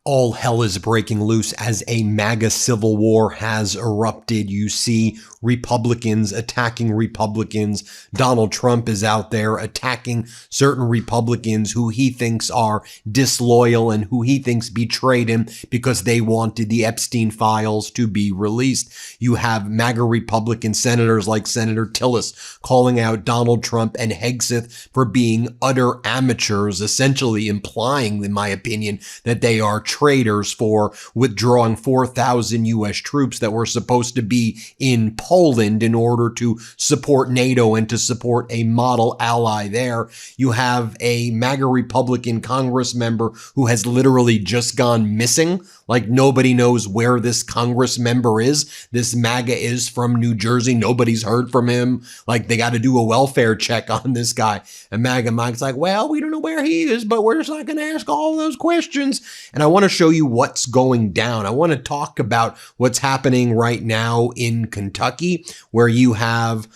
All hell is breaking loose as a MAGA civil war has erupted. You see Republicans attacking Republicans. Donald Trump is out there attacking certain Republicans who he thinks are disloyal and who he thinks betrayed him because they wanted the Epstein files to be released. You have MAGA Republican senators like Senator Tillis calling out Donald Trump and Hegseth for being utter amateurs, essentially implying, in my opinion, that they are traitors for withdrawing 4,000 U.S. troops that were supposed to be in Poland in order to support NATO and to support a model ally there. You have a MAGA Republican Congress member who has literally just gone missing. Like nobody knows where this Congress member is. This MAGA is from New Jersey. Nobody's heard from him. Like they got to do a welfare check on this guy. And MAGA Mike's like, well, we don't know where he is, but we're just not going to ask all those questions. And I want to show you what's going down. I want to talk about what's happening right now in Kentucky, where you have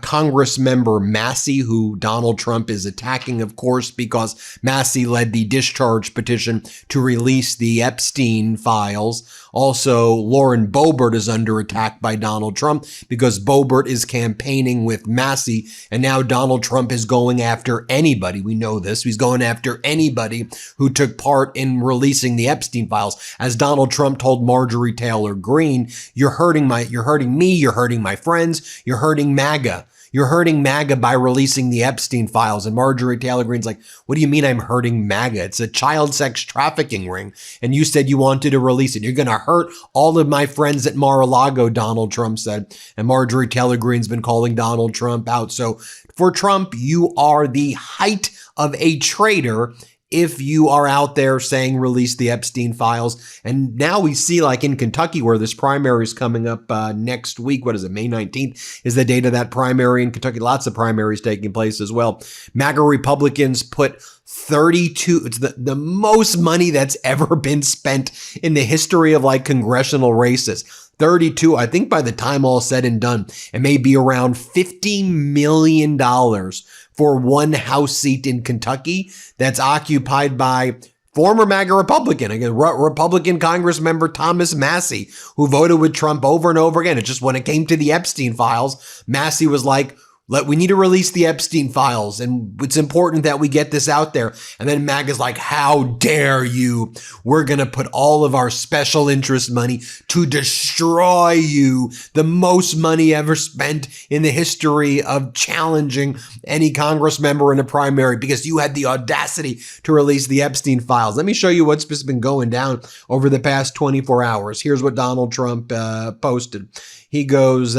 Congress member Massey, who Donald Trump is attacking, of course, because Massey led the discharge petition to release the Epstein files. Also, Lauren Boebert is under attack by Donald Trump because Boebert is campaigning with Massey, and now Donald Trump is going after anybody. We know this. He's going after anybody who took part in releasing the Epstein files. As Donald Trump told Marjorie Taylor Greene, you're hurting me, you're hurting my friends, you're hurting MAGA. You're hurting MAGA by releasing the Epstein files. And Marjorie Taylor Greene's like, what do you mean I'm hurting MAGA? It's a child sex trafficking ring. And you said you wanted to release it. You're going to hurt all of my friends at Mar-a-Lago, Donald Trump said. And Marjorie Taylor Greene's been calling Donald Trump out. So for Trump, you are the height of a traitor if you are out there saying release the Epstein files. And now we see, like in Kentucky, where this primary is coming up next week, what is it, May 19th is the date of that primary in Kentucky. Lots of primaries taking place as well. MAGA Republicans put 32, it's the most money that's ever been spent in the history of like congressional races. 32, I think by the time all said and done, it may be around $50 million for one House seat in Kentucky that's occupied by former MAGA Republican, again, Republican Congress member Thomas Massey, who voted with Trump over and over again. It's just when it came to the Epstein files, Massey was like, we need to release the Epstein files, and it's important that we get this out there. And then MAGA's like, how dare you? We're going to put all of our special interest money to destroy you. The most money ever spent in the history of challenging any Congress member in a primary because you had the audacity to release the Epstein files. Let me show you what's just been going down over the past 24 hours. Here's what Donald Trump posted. He goes,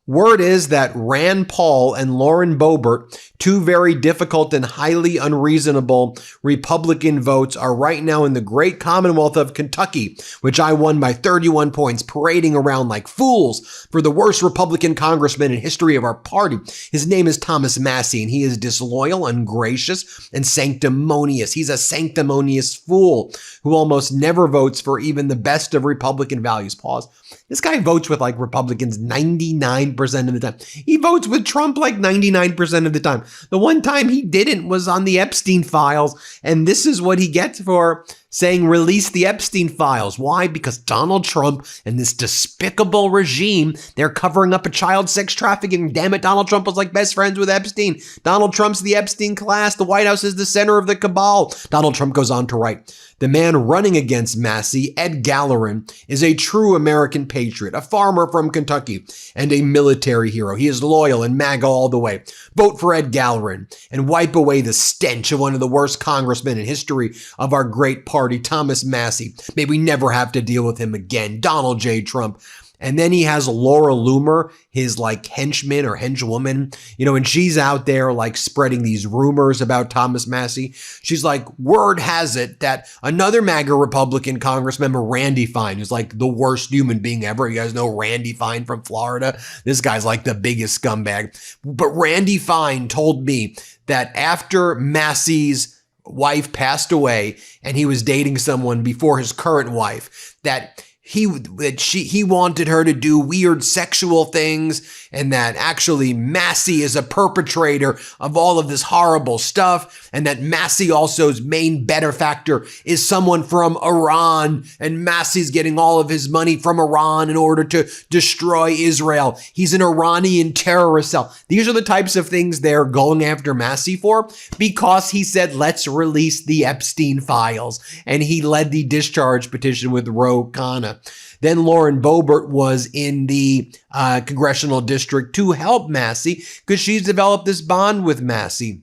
word is that Rand Paul and Lauren Boebert, two very difficult and highly unreasonable Republican votes, are right now in the great Commonwealth of Kentucky, which I won by 31 points, parading around like fools for the worst Republican congressman in history of our party. His name is Thomas Massey, and he is disloyal, ungracious, and sanctimonious. He's a sanctimonious fool who almost never votes for even the best of Republican values. Pause. This guy votes with like Republicans 99% of the time. He votes with Trump like 99% of the time. The one time he didn't was on the Epstein files. And this is what he gets for saying release the Epstein files. Why? Because Donald Trump and this despicable regime, they're covering up a child sex trafficking. Damn it, Donald Trump was like best friends with Epstein. Donald Trump's the Epstein class. The White House is the center of the cabal. Donald Trump goes on to write, the man running against Massey, Ed Gallerin, is a true American patriot, a farmer from Kentucky, and a military hero. He is loyal and MAGA all the way. Vote for Ed Gallerin and wipe away the stench of one of the worst congressmen in history of our great party, Thomas Massey. May we never have to deal with him again. Donald J. Trump. And then he has Laura Loomer, his like henchman or henchwoman, and she's out there like spreading these rumors about Thomas Massey. She's like, word has it that another MAGA Republican Congress member, Randy Fine, who's like the worst human being ever. You guys know Randy Fine from Florida. This guy's like the biggest scumbag. But Randy Fine told me that after Massey's wife passed away and he was dating someone before his current wife, that he wanted her to do weird sexual things, and that actually Massey is a perpetrator of all of this horrible stuff, and that Massey also's main benefactor is someone from Iran, and Massey's getting all of his money from Iran in order to destroy Israel. He's an Iranian terrorist cell. These are the types of things they're going after Massey for, because he said, let's release the Epstein files, and he led the discharge petition with Ro Khanna. Then Lauren Boebert was in the congressional district to help Massey, because she's developed this bond with Massey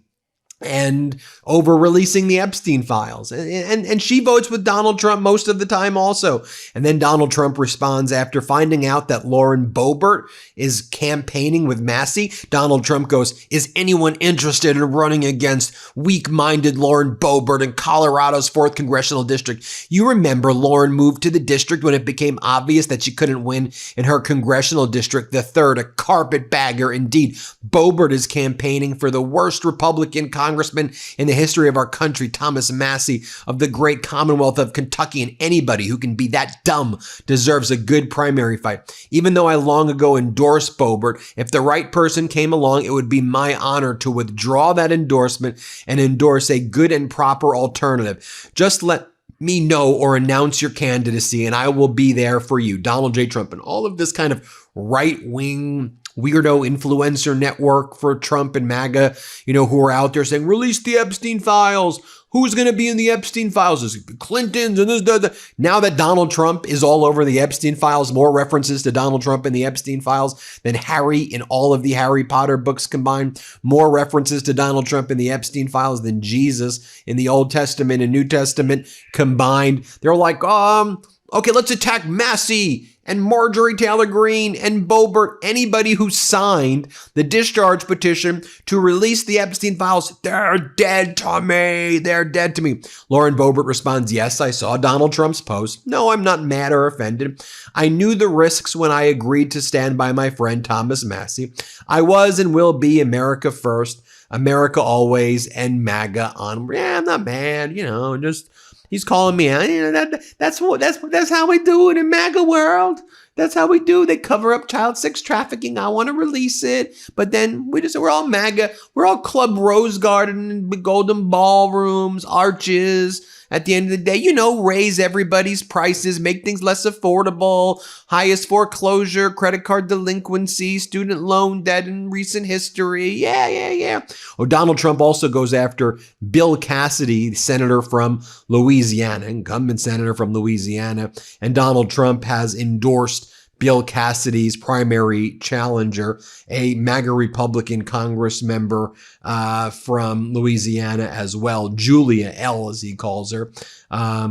and over releasing the Epstein files. And she votes with Donald Trump most of the time also. And then Donald Trump responds after finding out that Lauren Boebert is campaigning with Massey. Donald Trump goes, is anyone interested in running against weak-minded Lauren Boebert in Colorado's 4th Congressional District? You remember Lauren moved to the district when it became obvious that she couldn't win in her congressional district, the 3rd, a carpetbagger indeed. Boebert is campaigning for the worst Republican congressman in the history of our country, Thomas Massey of the great Commonwealth of Kentucky, and anybody who can be that dumb deserves a good primary fight. Even though I long ago endorsed Boebert, if the right person came along, it would be my honor to withdraw that endorsement and endorse a good and proper alternative. Just let me know or announce your candidacy and I will be there for you. Donald J. Trump. And all of this kind of right-wing weirdo influencer network for Trump and MAGA, who are out there saying, release the Epstein files. Who's going to be in the Epstein files? Is it Clinton's and this. Now that Donald Trump is all over the Epstein files, more references to Donald Trump in the Epstein files than Harry in all of the Harry Potter books combined. More references to Donald Trump in the Epstein files than Jesus in the Old Testament and New Testament combined. They're like, okay, let's attack Massey and Marjorie Taylor Greene and Boebert, anybody who signed the discharge petition to release the Epstein files. They're dead to me. They're dead to me. Lauren Boebert responds, yes, I saw Donald Trump's post. No, I'm not mad or offended. I knew the risks when I agreed to stand by my friend Thomas Massey. I was and will be America first, America always, and MAGA on. Yeah, I'm not mad, just... He's calling me out. That's how we do it in MAGA world. That's how we do. They cover up child sex trafficking. I want to release it, but then we're all MAGA. We're all Club Rose Garden, golden ballrooms, arches. At the end of the day, raise everybody's prices, make things less affordable, highest foreclosure, credit card delinquency, student loan debt in recent history. Yeah. Oh, Donald Trump also goes after Bill Cassidy, senator from Louisiana, incumbent senator from Louisiana. And Donald Trump has endorsed Bill Cassidy's primary challenger, a MAGA Republican Congress member from Louisiana as well, Julia L., as he calls her,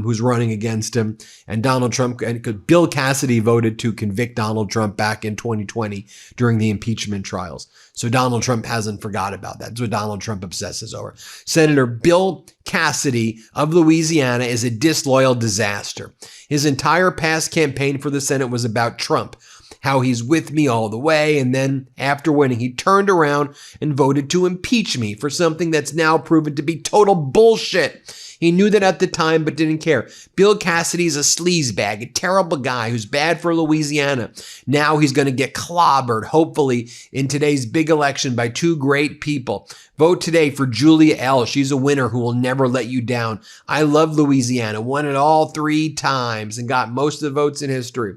who's running against him. And Donald Trump, and Bill Cassidy voted to convict Donald Trump back in 2020 during the impeachment trials. So Donald Trump hasn't forgot about that. That's what Donald Trump obsesses over. Senator Bill Cassidy of Louisiana is a disloyal disaster. His entire past campaign for the Senate was about Trump, how he's with me all the way, and then after winning, he turned around and voted to impeach me for something that's now proven to be total bullshit. He knew that at the time, but didn't care. Bill Cassidy's a sleazebag, a terrible guy who's bad for Louisiana. Now he's going to get clobbered, hopefully, in today's big election by two great people. Vote today for Julia L. She's a winner who will never let you down. I love Louisiana, won it all 3 times and got most of the votes in history.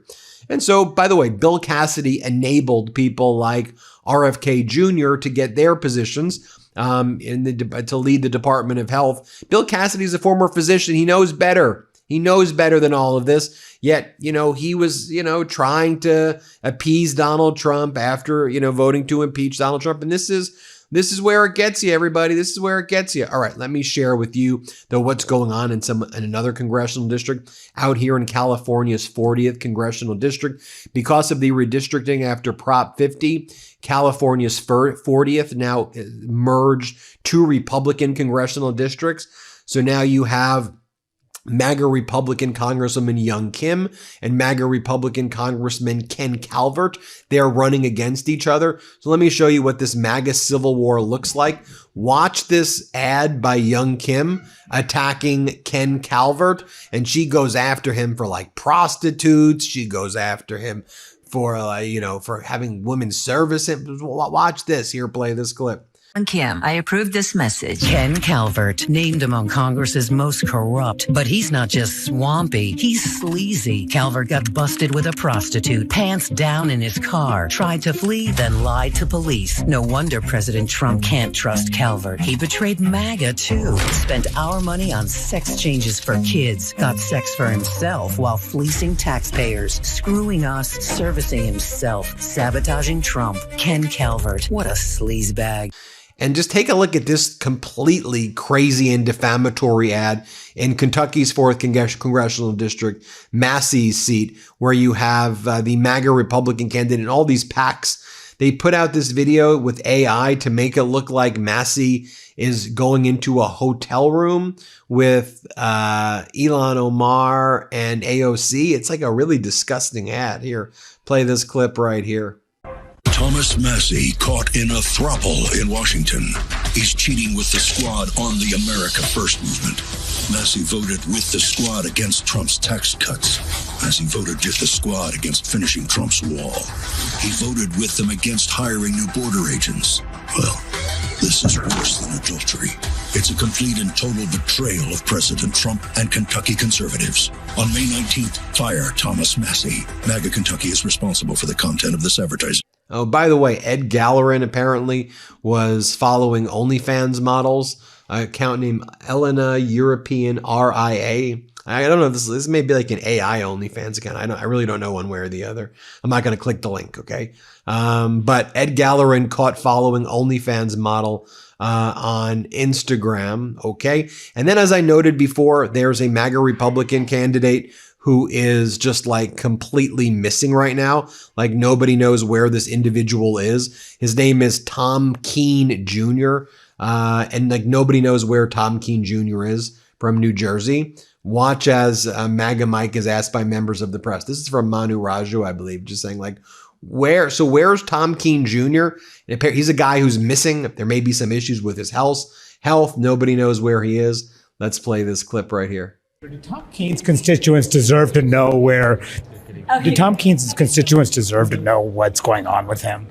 And so, by the way, Bill Cassidy enabled people like RFK Jr. to get their positions to lead the Department of Health. Bill Cassidy's a former physician. He knows better. He knows better than all of this. Yet, he was, trying to appease Donald Trump after, voting to impeach Donald Trump. And this is where it gets you, everybody. This is where it gets you. All right, let me share with you, though, what's going on in another congressional district out here in California's 40th congressional district. Because of the redistricting after Prop 50, California's 40th now merged 2 Republican congressional districts. So now you have MAGA Republican Congresswoman Young Kim and MAGA Republican Congressman Ken Calvert. They're running against each other. So let me show you what this MAGA civil war looks like. Watch this ad by Young Kim attacking Ken Calvert, and she goes after him for like prostitutes. She goes after him for, for having women service him. Watch this. Here, play this clip. Kim, I approve this message. Ken Calvert, named among Congress's most corrupt, but he's not just swampy, he's sleazy. Calvert got busted with a prostitute, pants down in his car, tried to flee, then lied to police. No wonder President Trump can't trust Calvert. He betrayed MAGA too, spent our money on sex changes for kids, got sex for himself while fleecing taxpayers, screwing us, servicing himself, sabotaging Trump. Ken Calvert, what a sleazebag. And just take a look at this completely crazy and defamatory ad in Kentucky's 4th Congressional District, Massey's seat, where you have the MAGA Republican candidate and all these PACs. They put out this video with AI to make it look like Massey is going into a hotel room with Ilhan Omar and AOC. It's like a really disgusting ad. Here, play this clip right here. Thomas Massey caught in a throuple in Washington. He's cheating with the squad on the America First movement. Massey voted with the squad against Trump's tax cuts. Massey voted with the squad against finishing Trump's wall. He voted with them against hiring new border agents. Well, this is worse than adultery. It's a complete and total betrayal of President Trump and Kentucky conservatives. On May 19th, fire Thomas Massey. MAGA Kentucky is responsible for the content of this advertising. Oh, by the way, Ed Gallerin apparently was following OnlyFans models, an account named Elena European RIA. I don't know if this may be like an AI OnlyFans account. I really don't know one way or the other. I'm not going to click the link, okay? But Ed Gallerin caught following OnlyFans model on Instagram, okay? And then as I noted before, there's a MAGA Republican candidate who is just like completely missing right now. Like nobody knows where this individual is. His name is Tom Keene Jr. And like nobody knows where Tom Keene Jr. is from New Jersey. Watch as MAGA Mike is asked by members of the press. This is from Manu Raju, I believe, just saying like, where's Tom Keene Jr.? He's a guy who's missing. There may be some issues with his health. Nobody knows where he is. Let's play this clip right here. Do Tom Keene's constituents deserve to know where? Do Tom Keene's constituents deserve to know what's going on with him?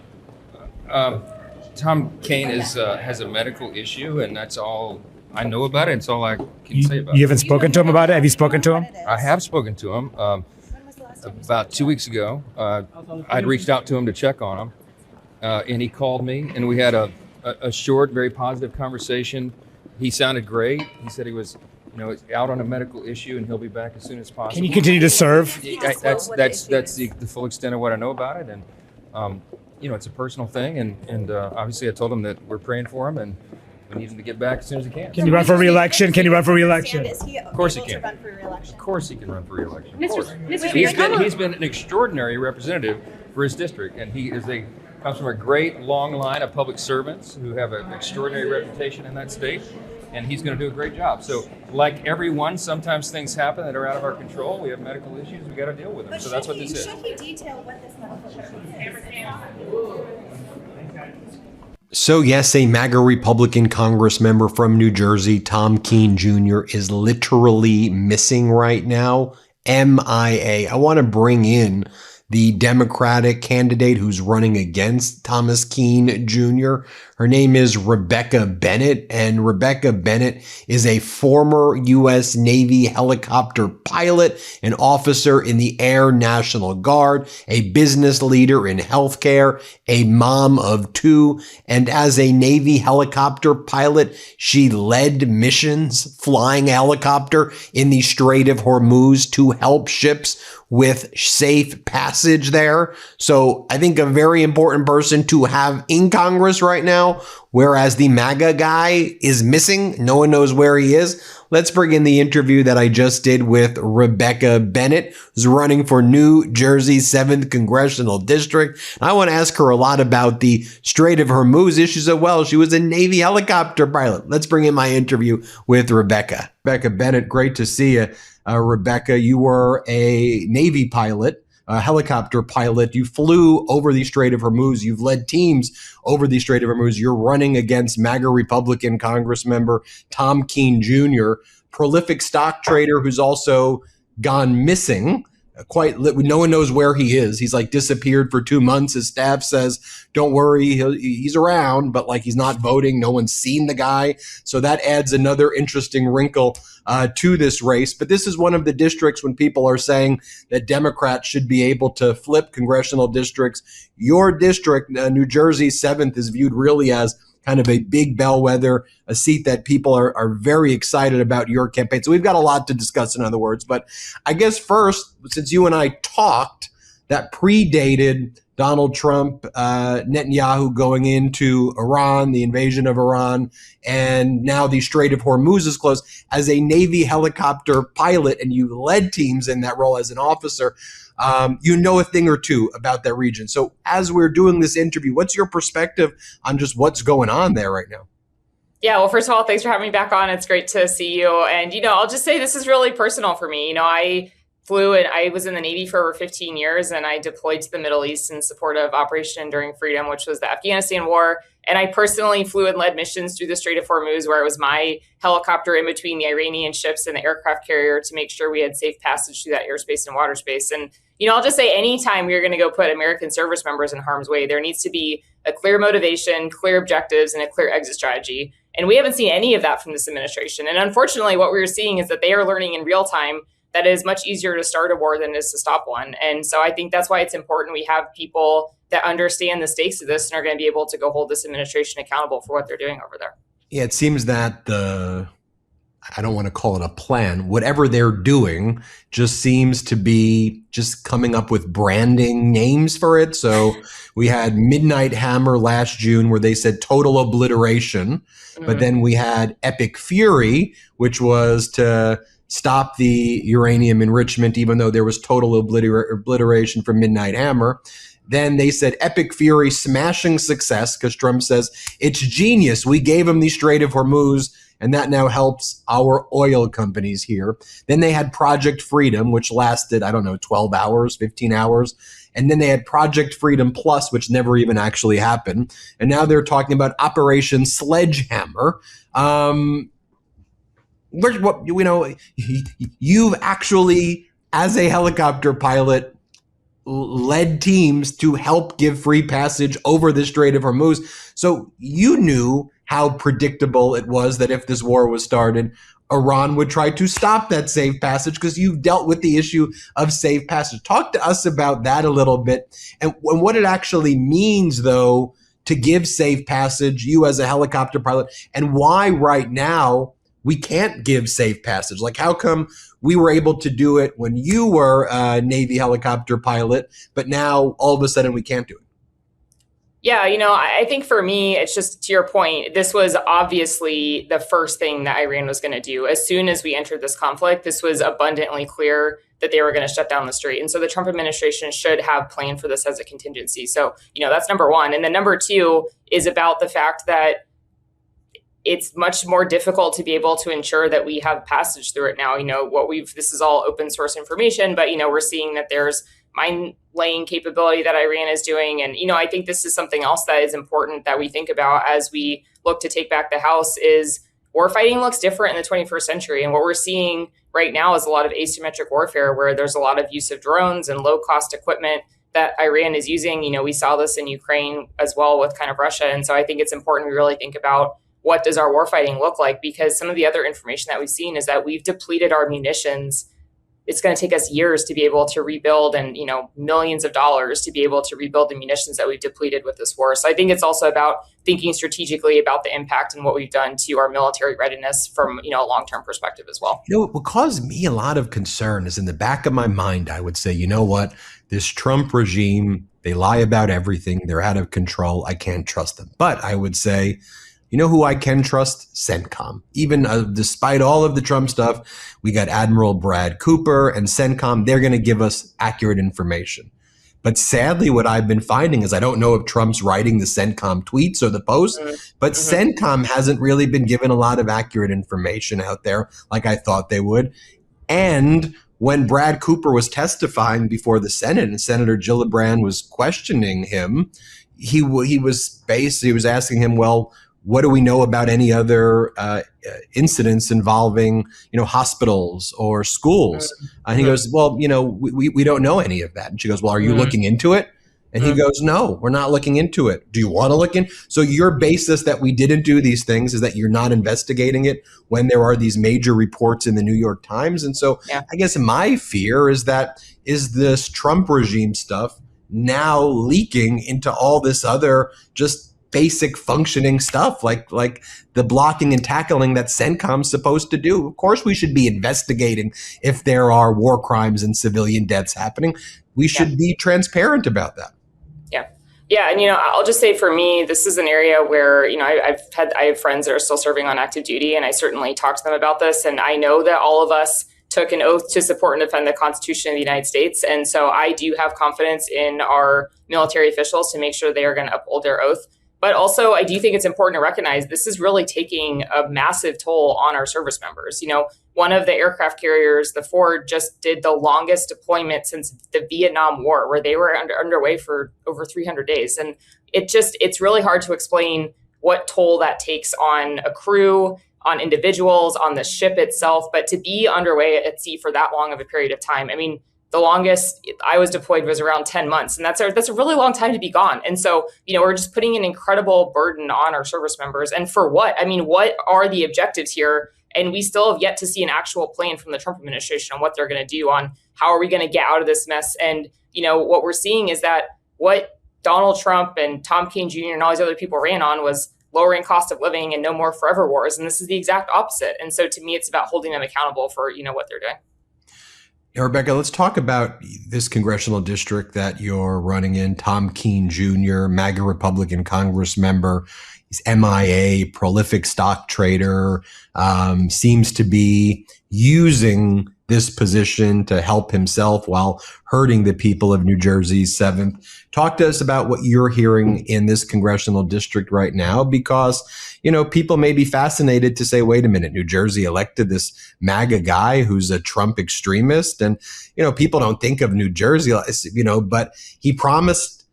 Tom Keene has a medical issue, and that's all I know about it. It's all I can say about it. You haven't spoken to him about it? Have you spoken to him? I have spoken to him about 2 weeks ago. I'd reached out to him to check on him, and he called me, and we had a short, very positive conversation. He sounded great. He said he was out on a medical issue, and he'll be back as soon as possible. Can you continue to serve? That's the full extent of what I know about it, and it's a personal thing, and obviously I told him that we're praying for him, and we need him to get back as soon as he can. Can you run for re-election? Of course he can. Of course he can run for re-election. He's been an extraordinary representative for his district, and he comes from a great long line of public servants who have an extraordinary reputation in that state. And he's going to do a great job. So, like everyone, sometimes things happen that are out of our control. We have medical issues. We got to deal with them. But so that's what this is. Should he detail what this medical issue is? So yes, a MAGA Republican Congress member from New Jersey, Tom Keene Jr., is literally missing right now. MIA. I want to bring in the Democratic candidate who's running against Thomas Keene Jr. Her name is Rebecca Bennett, and Rebecca Bennett is a former U.S. Navy helicopter pilot, an officer in the Air National Guard, a business leader in healthcare, a mom of two, and as a Navy helicopter pilot, she led missions flying a helicopter in the Strait of Hormuz to help ships with safe passage passage there. So I think a very important person to have in Congress right now, whereas the MAGA guy is missing. No one knows where he is. Let's bring in the interview that I just did with Rebecca Bennett, who's running for New Jersey's 7th Congressional District. And I want to ask her a lot about the Strait of Hormuz issues as well. She was a Navy helicopter pilot. Let's bring in my interview with Rebecca. Rebecca Bennett, great to see you. Rebecca, you were a Navy pilot, a helicopter pilot. You flew over the Strait of Hormuz. You've led teams over the Strait of Hormuz. You're running against MAGA Republican Congressmember Tom Keene Jr., prolific stock trader who's also gone missing. No one knows where he is. He's like disappeared for 2 months. His staff says, don't worry, he's around, but like he's not voting. No one's seen the guy. So that adds another interesting wrinkle to this race. But this is one of the districts when people are saying that Democrats should be able to flip congressional districts. Your district, New Jersey's 7th, is viewed really as kind of a big bellwether, a seat that people are very excited about your campaign. So we've got a lot to discuss, in other words. But I guess first, since you and I talked, that predated Donald Trump, Netanyahu going into Iran, the invasion of Iran, and now the Strait of Hormuz is closed. As a Navy helicopter pilot, and you led teams in that role as an officer, you know a thing or two about that region. So as we're doing this interview, what's your perspective on just what's going on there right now? Yeah, well, first of all, thanks for having me back on. It's great to see you. And, I'll just say this is really personal for me. I flew and I was in the Navy for over 15 years, and I deployed to the Middle East in support of Operation Enduring Freedom, which was the Afghanistan war. And I personally flew and led missions through the Strait of Hormuz, where it was my helicopter in between the Iranian ships and the aircraft carrier to make sure we had safe passage through that airspace and water space. And, I'll just say anytime we're going to go put American service members in harm's way, there needs to be a clear motivation, clear objectives, and a clear exit strategy. And we haven't seen any of that from this administration. And unfortunately, what we're seeing is that they are learning in real time that it is much easier to start a war than it is to stop one. And so I think that's why it's important we have people that understand the stakes of this and are going to be able to go hold this administration accountable for what they're doing over there. Yeah, it seems that I don't want to call it a plan, whatever they're doing just seems to be just coming up with branding names for it. So we had Midnight Hammer last June where they said total obliteration, but then we had Epic Fury, which was to stop the uranium enrichment, even though there was total obliteration for Midnight Hammer. Then they said Epic Fury smashing success because Trump says it's genius. We gave him the Strait of Hormuz, and that now helps our oil companies here. Then they had Project Freedom, which lasted, 12 hours, 15 hours. And then they had Project Freedom Plus, which never even actually happened. And now they're talking about Operation Sledgehammer. You've actually, as a helicopter pilot, led teams to help give free passage over the Strait of Hormuz. So you knew how predictable it was that if this war was started, Iran would try to stop that safe passage because you've dealt with the issue of safe passage. Talk to us about that a little bit and what it actually means, though, to give safe passage, you as a helicopter pilot, and why right now we can't give safe passage. Like, how come we were able to do it when you were a Navy helicopter pilot, but now all of a sudden we can't do it? Yeah, I think for me, it's just to your point, this was obviously the first thing that Iran was going to do. As soon as we entered this conflict, this was abundantly clear that they were going to shut down the strait. And so the Trump administration should have planned for this as a contingency. So, that's number one. And then number two is about the fact that it's much more difficult to be able to ensure that we have passage through it now. This is all open source information, but, we're seeing that there's mine laying capability that Iran is doing. And, I think this is something else that is important that we think about as we look to take back the House is warfighting looks different in the 21st century. And what we're seeing right now is a lot of asymmetric warfare where there's a lot of use of drones and low cost equipment that Iran is using. We saw this in Ukraine as well with kind of Russia. And so I think it's important we really think about what does our warfighting look like? Because some of the other information that we've seen is that we've depleted our munitions. It's going to take us years to be able to rebuild and, millions of dollars to be able to rebuild the munitions that we've depleted with this war. So I think it's also about thinking strategically about the impact and what we've done to our military readiness from, a long-term perspective as well. What caused me a lot of concern is in the back of my mind, I would say, you know what? this Trump regime, they lie about everything. They're out of control. I can't trust them. But I would say, you know who I can trust? CENTCOM. Even despite all of the Trump stuff, we got Admiral Brad Cooper and CENTCOM. They're going to give us accurate information. But sadly, what I've been finding is I don't know if Trump's writing the CENTCOM tweets or the posts, but CENTCOM hasn't really been given a lot of accurate information out there like I thought they would. And when Brad Cooper was testifying before the Senate and Senator Gillibrand was questioning him, he was asking him, well, what do we know about any other incidents involving, hospitals or schools? And he goes, well, we don't know any of that. And she goes, well, are you looking into it? And he goes, no, we're not looking into it. Do you want to look in? So your basis that we didn't do these things is that you're not investigating it when there are these major reports in the New York Times. And so I guess my fear is this Trump regime stuff now leaking into all this other just basic functioning stuff like the blocking and tackling that CENTCOM's supposed to do. Of course, we should be investigating if there are war crimes and civilian deaths happening. We should be transparent about that. Yeah. And, I'll just say for me, this is an area where, I have friends that are still serving on active duty, and I certainly talk to them about this. And I know that all of us took an oath to support and defend the Constitution of the United States. And so I do have confidence in our military officials to make sure they are going to uphold their oath. But also, I do think it's important to recognize this is really taking a massive toll on our service members. One of the aircraft carriers, the Ford, just did the longest deployment since the Vietnam War, where they were underway for over 300 days. And it's really hard to explain what toll that takes on a crew, on individuals, on the ship itself. But to be underway at sea for that long of a period of time, the longest I was deployed was around 10 months. And that's a really long time to be gone. And so, we're just putting an incredible burden on our service members. And for what? What are the objectives here? And we still have yet to see an actual plan from the Trump administration on what they're going to do, on how are we going to get out of this mess. And, what we're seeing is that what Donald Trump and Tom Kean Jr. and all these other people ran on was lowering cost of living and no more forever wars. And this is the exact opposite. And so to me, it's about holding them accountable for, what they're doing. Rebecca, let's talk about this congressional district that you're running in. Tom Kean Jr., MAGA Republican Congress member. He's MIA, prolific stock trader, seems to be using this position to help himself while hurting the people of New Jersey's 7th. Talk to us about what you're hearing in this congressional district right now, because, people may be fascinated to say, wait a minute, New Jersey elected this MAGA guy who's a Trump extremist. And, people don't think of New Jersey, but he promised,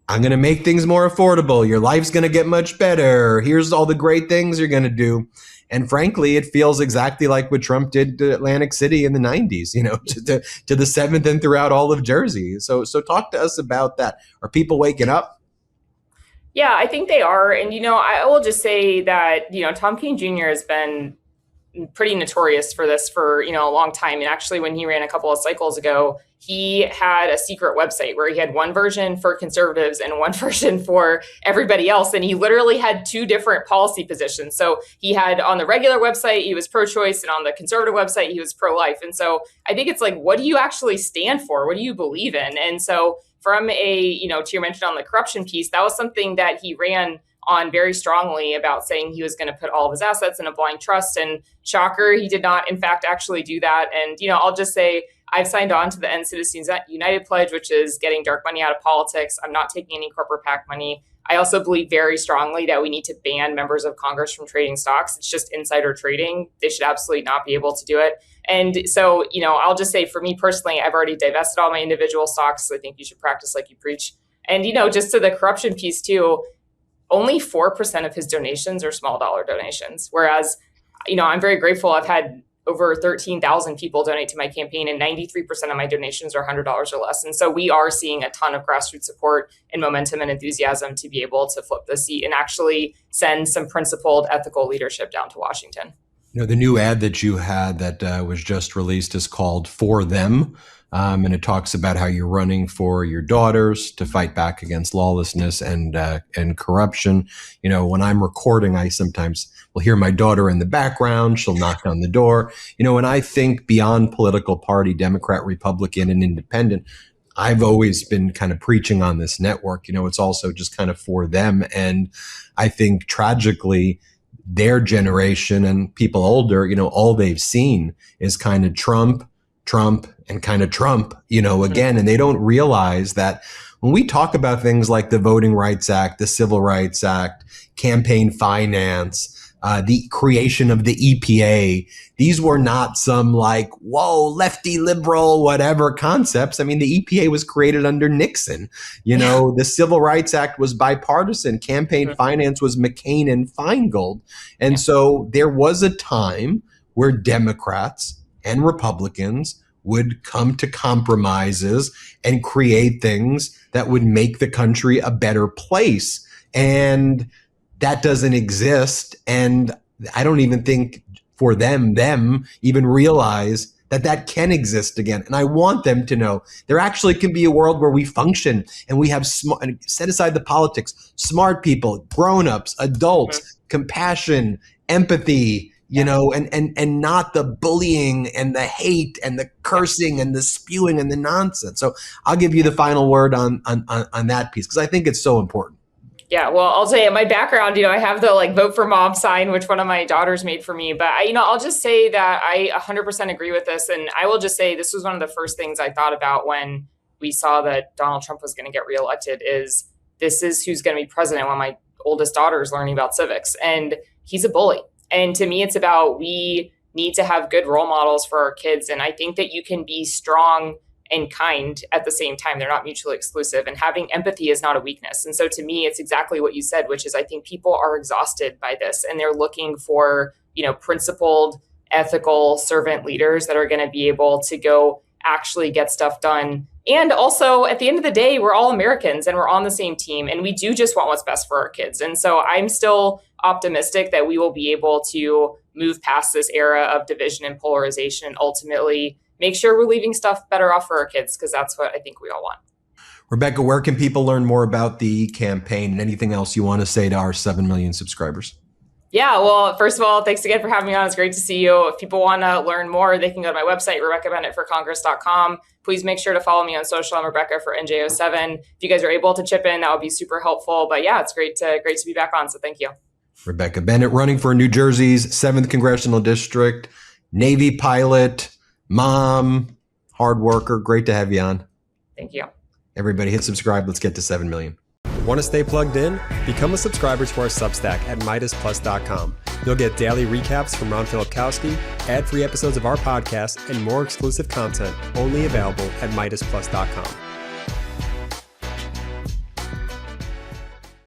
I'm going to make things more affordable. Your life's going to get much better. Here's all the great things you're going to do. And frankly, it feels exactly like what Trump did to Atlantic City in the 90s, to the 7th and throughout all of Jersey. So talk to us about that. Are people waking up? Yeah, I think they are. And, I will just say that, Tom Kean Jr. has been pretty notorious for this for, a long time. And actually, when he ran a couple of cycles ago, he had a secret website where he had one version for conservatives and one version for everybody else. And he literally had two different policy positions. So he had on the regular website, he was pro-choice, and on the conservative website, he was pro-life. And so I think it's like, what do you actually stand for? What do you believe in? And so from to your mention on the corruption piece, that was something that he ran on very strongly, about saying he was going to put all of his assets in a blind trust. And shocker, he did not, in fact, actually do that. And, I'll just say, I've signed on to the End Citizens United pledge, which is getting dark money out of politics. I'm not taking any corporate PAC money. I also believe very strongly that we need to ban members of Congress from trading stocks. It's just insider trading. They should absolutely not be able to do it. And so, I'll just say, for me personally, I've already divested all my individual stocks. So I think you should practice like you preach. And, just to the corruption piece too, only 4% of his donations are small dollar donations. Whereas, I'm very grateful. I've had over 13,000 people donate to my campaign, and 93% of my donations are $100 or less. And so we are seeing a ton of grassroots support and momentum and enthusiasm to be able to flip the seat and actually send some principled, ethical leadership down to Washington. The new ad that you had that was just released is called For Them. And it talks about how you're running for your daughters to fight back against lawlessness and corruption. When I'm recording, I sometimes will hear my daughter in the background. She'll knock on the door. And I think beyond political party, Democrat, Republican, and Independent, I've always been kind of preaching on this network. It's also just kind of for them. And I think tragically, their generation and people older, all they've seen is kind of Trump, and kind of Trump, again. And they don't realize that when we talk about things like the Voting Rights Act, the Civil Rights Act, campaign finance, the creation of the EPA, these were not some like, whoa, lefty liberal, whatever concepts. I mean, the EPA was created under Nixon. The Civil Rights Act was bipartisan. Campaign finance was McCain and Feingold. And so there was a time where Democrats and Republicans would come to compromises and create things that would make the country a better place. And that doesn't exist. And I don't even think for them even realize that can exist again. And I want them to know there actually can be a world where we function and we have set aside the politics, smart people, grown-ups, adults, compassion, empathy, and not the bullying and the hate and the cursing and the spewing and the nonsense. So I'll give you the final word on that piece, because I think it's so important. Yeah, well, I'll tell you my background, I have the Vote for Mom sign, which one of my daughters made for me. But, I'll just say that I 100% agree with this. And I will just say this was one of the first things I thought about when we saw that Donald Trump was going to get reelected is this is who's going to be president when my oldest daughter is learning about civics. And he's a bully. And to me, it's about we need to have good role models for our kids. And I think that you can be strong and kind at the same time. They're not mutually exclusive. And having empathy is not a weakness. And so to me, it's exactly what you said, which is I think people are exhausted by this and they're looking for, principled, ethical servant leaders that are going to be able to go actually get stuff done. And also at the end of the day, we're all Americans and we're on the same team and we do just want what's best for our kids. And so I'm still optimistic that we will be able to move past this era of division and polarization and ultimately make sure we're leaving stuff better off for our kids, because that's what I think we all want. Rebecca, where can people learn more about the campaign and anything else you want to say to our 7 million subscribers? Yeah, well, first of all, thanks again for having me on. It's great to see you. If people want to learn more, they can go to my website, RebeccaBennettForCongress.com. Please make sure to follow me on social. I'm Rebecca for NJ07. If you guys are able to chip in, that would be super helpful. But yeah, it's great to be back on. So thank you. Rebecca Bennett, running for New Jersey's 7th Congressional District, Navy pilot, mom, hard worker. Great to have you on. Thank you. Everybody hit subscribe. Let's get to 7 million. Want to stay plugged in? Become a subscriber to our Substack at MeidasPlus.com. You'll get daily recaps from Ron Filipkowski, ad-free episodes of our podcast, and more exclusive content only available at MeidasPlus.com.